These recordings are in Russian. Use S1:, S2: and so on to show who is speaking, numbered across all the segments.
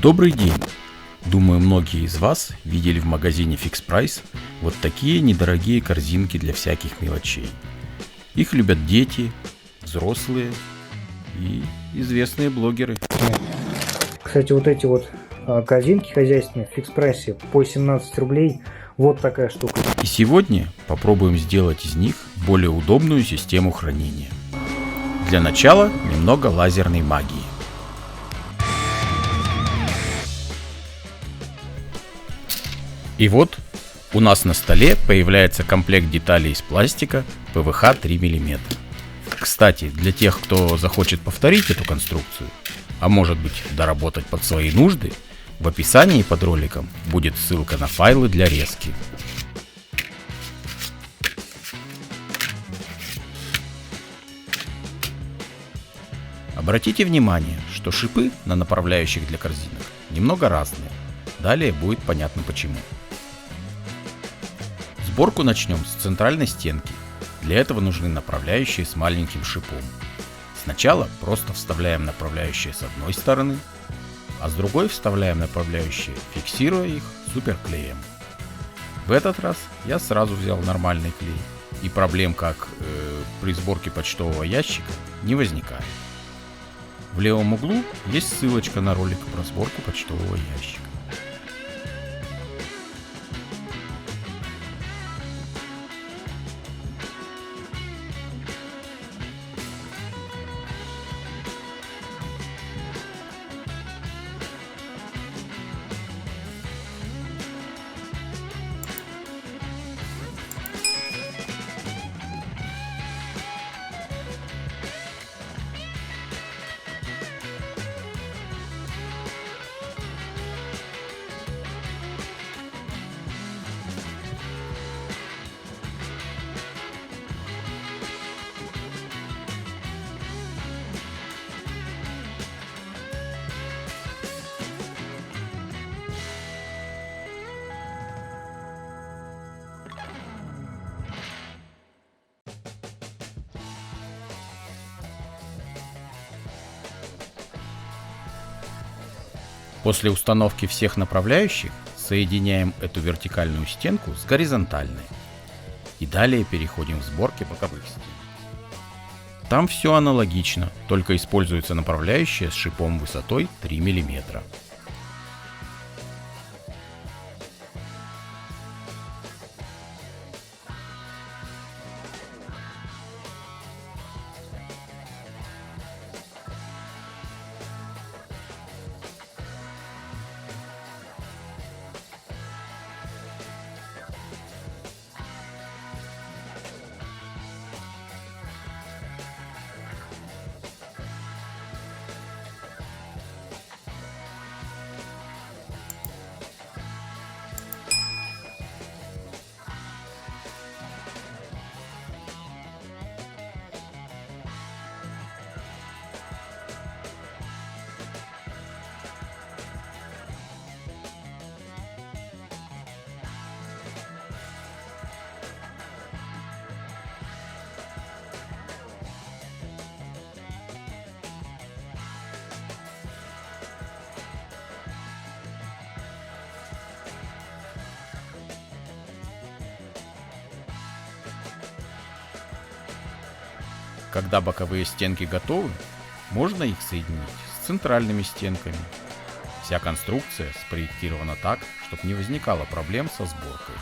S1: Добрый день! Думаю, многие из вас видели в магазине Fix Price вот такие недорогие корзинки для всяких мелочей. Их любят дети, взрослые и известные блогеры.
S2: Кстати, вот эти вот корзинки хозяйственные в Fix Price по 17 рублей. Вот такая штука.
S1: И сегодня попробуем сделать из них более удобную систему хранения. Для начала немного лазерной магии. И вот у нас на столе появляется комплект деталей из пластика ПВХ 3 мм. Кстати, для тех, кто захочет повторить эту конструкцию, а может быть доработать под свои нужды, в описании под роликом будет ссылка на файлы для резки. Обратите внимание, что шипы на направляющих для корзинок немного разные. Далее будет понятно почему. Сборку начнем с центральной стенки. Для этого нужны направляющие с маленьким шипом. Сначала просто вставляем направляющие с одной стороны, а с другой вставляем направляющие, фиксируя их суперклеем. В этот раз я сразу взял нормальный клей, и проблем как при сборке почтового ящика не возникает. В левом углу есть ссылочка на ролик про сборку почтового ящика. После установки всех направляющих соединяем эту вертикальную стенку с горизонтальной. И далее переходим к сборке боковых стен. Там все аналогично, только используется направляющая с шипом высотой 3 мм. Когда боковые стенки готовы, можно их соединить с центральными стенками. Вся конструкция спроектирована так, чтобы не возникало проблем со сборкой.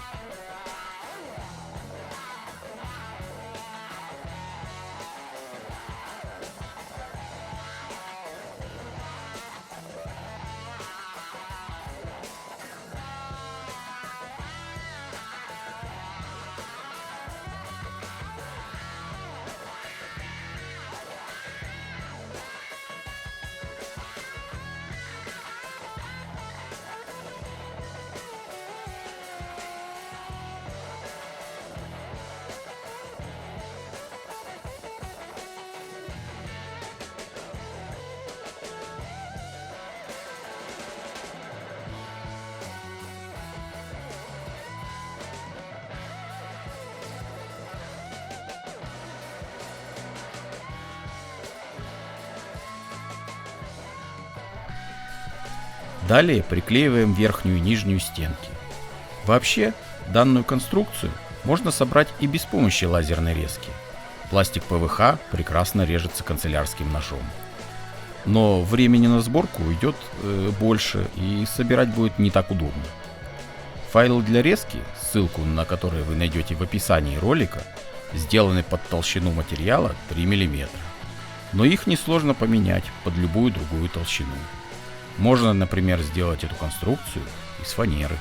S1: Далее приклеиваем верхнюю и нижнюю стенки. Вообще, данную конструкцию можно собрать и без помощи лазерной резки. Пластик ПВХ прекрасно режется канцелярским ножом. Но времени на сборку уйдет больше и собирать будет не так удобно. Файлы для резки, ссылку на которые вы найдете в описании ролика, сделаны под толщину материала 3 мм. Но их несложно поменять под любую другую толщину. Можно, например, сделать эту конструкцию из фанеры.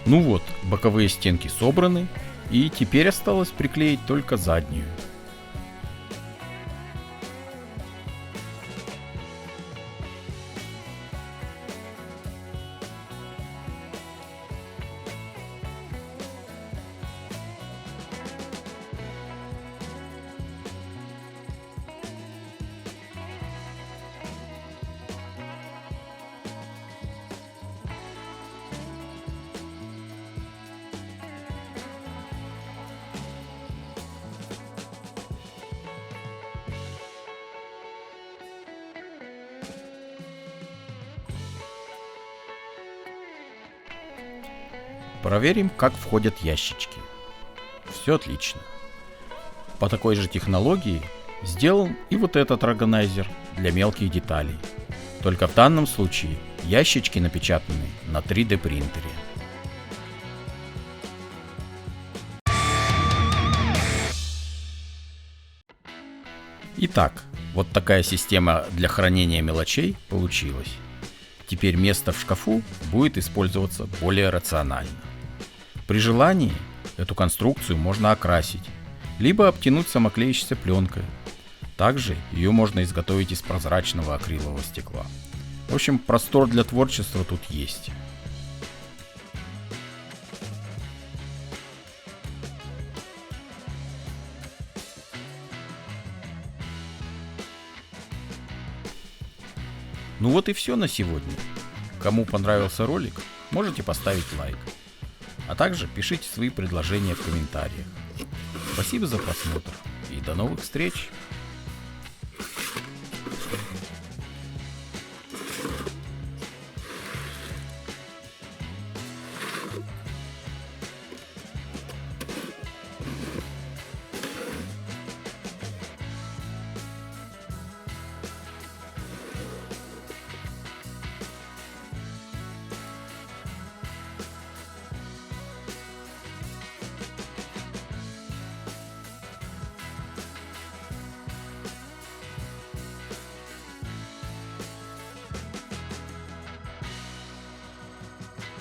S1: Ну вот, боковые стенки собраны, и теперь осталось приклеить только заднюю. Проверим, как входят ящички. Все отлично. По такой же технологии сделан и вот этот органайзер для мелких деталей. Только в данном случае ящички напечатаны на 3D принтере. Итак, вот такая система для хранения мелочей получилась. Теперь место в шкафу будет использоваться более рационально. При желании эту конструкцию можно окрасить, либо обтянуть самоклеящейся пленкой. Также ее можно изготовить из прозрачного акрилового стекла. В общем, простор для творчества тут есть. Ну вот и все на сегодня. Кому понравился ролик, можете поставить лайк. А также пишите свои предложения в комментариях. Спасибо за просмотр и до новых встреч!